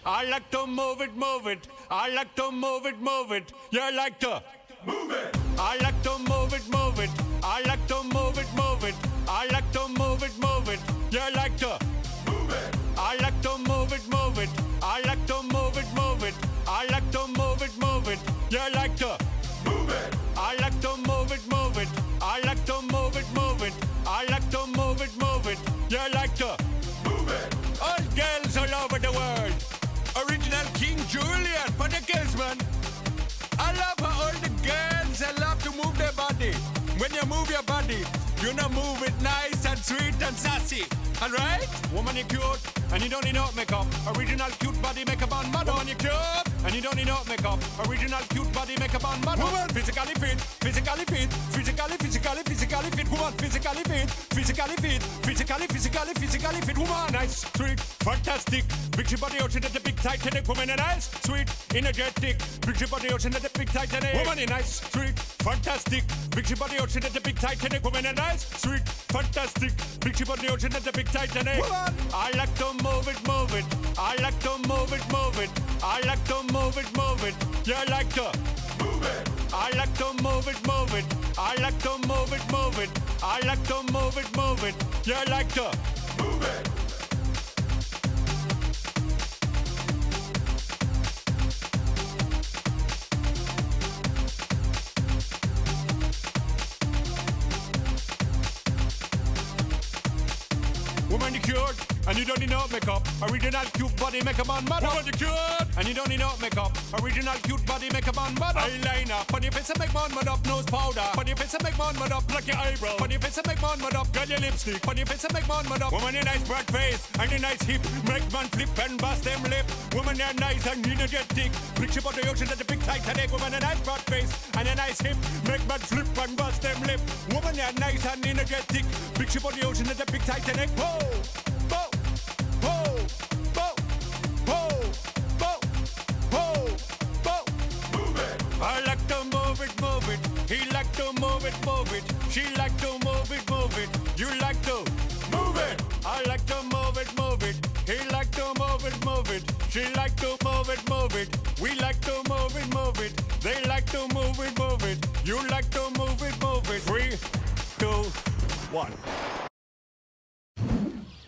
I like to move it, move it. I like to move it, move it. You like to move it. I like to move it, move it. I like to move it, move it. I like to move it, move it. You like to move it. I like to move it, move it. I like to move it, move it. I like to move it, move it. You like to move it. I like to move it, move it. I like to move it, move it. I like to move it, move it. You like to move it. All girls all over the world. Original King Julian for the girls, man. I love how all the girls they love to move their body. When you move your body, you know move it nice and sweet and sassy. Alright? Woman, you cute, and you don't need no makeup. Original cute body makeup on model. Woman, you cute, and you don't need no makeup. Original cute body makeup on model. Woman, physically fit, physically fit, physically fit. Woman, physically fit, physically fit, physically fit. Woman, nice, sweet, fantastic. Big she body ocean at the big Titanic. Woman, nice, sweet, energetic. Big she body ocean at the big Titanic. Woman, nice, sweet, fantastic. Big she body ocean at the big Titanic. Woman, nice, sweet, fantastic. Big she body ocean at the big Titanic. Woman, I like to move it, move it. I like to move it, move it. I like to move it, move it. You like to move it. I like to move it, move it. I like to move it, move it. I like to move it, move it. You like to move it. Woman, you cute, and you don't need no makeup. Original cute body makeup on model. Woman, you cute, and you don't need no makeup. Original cute body makeup on model. Eyeliner, on your face and make man mud up. Nose powder, on your face and make man mud up. Pluck your eyebrow, on your face and make man mud up. Got your lipstick, on your face and make man mud up. Woman, you nice broad face and a nice hip. Make man flip and bust them lip. Woman, you nice and energetic. Big ship on the ocean at the big Titanic. Woman, a nice broad face and a nice hip. Make man flip and bust them lip. Woman, you nice and energetic. Big ship on the ocean at the big Titanic. Whoa. I like to move it, move it. He like to move it, move it. She like to move it, move it. You like to move it. I like to move it, move it. He like to move it, move it. She like to move it, move it. We like to move it, move it. They like to move it, move it. You like to move it, move it. 3, 2, 1.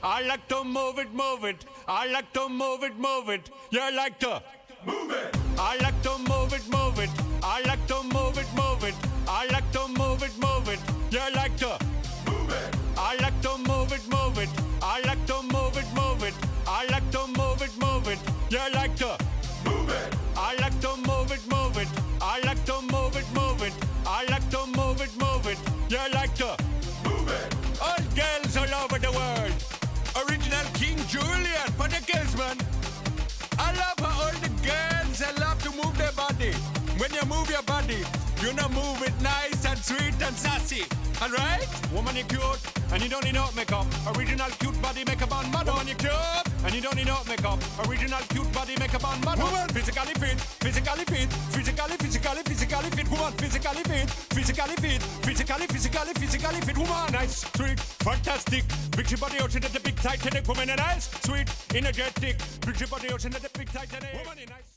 I like to move it, move it. I like to move it, move it. You like to move it. I like to move it, move it. I like to move it, move it. I like to move it, move it. You like to move it. I like to move it, move it. I like to move it, move it. I like to move it, move it. You like to move it. I like to move it, move it. I like to move it, move it. I like to move it, move it. You like to move it. All girls all over the world. Original King Julian for the girls, man. I love how all the girls they love to move their body. When you move your body, you know move it nice and sweet and sassy. Alright? Woman, you cute, and you don't need no makeup. Original cute body makeup on model. Woman, you cute, and you don't need no makeup. Original cute body makeup on model. Woman, physically fit, physically fit, physically fit. Woman, physically fit, physically fit, physically fit. Woman, nice, sweet, fantastic. Big she body ocean at the big Titanic. Woman, nice, sweet, energetic. Big she body ocean at the big Titanic. Woman, nice.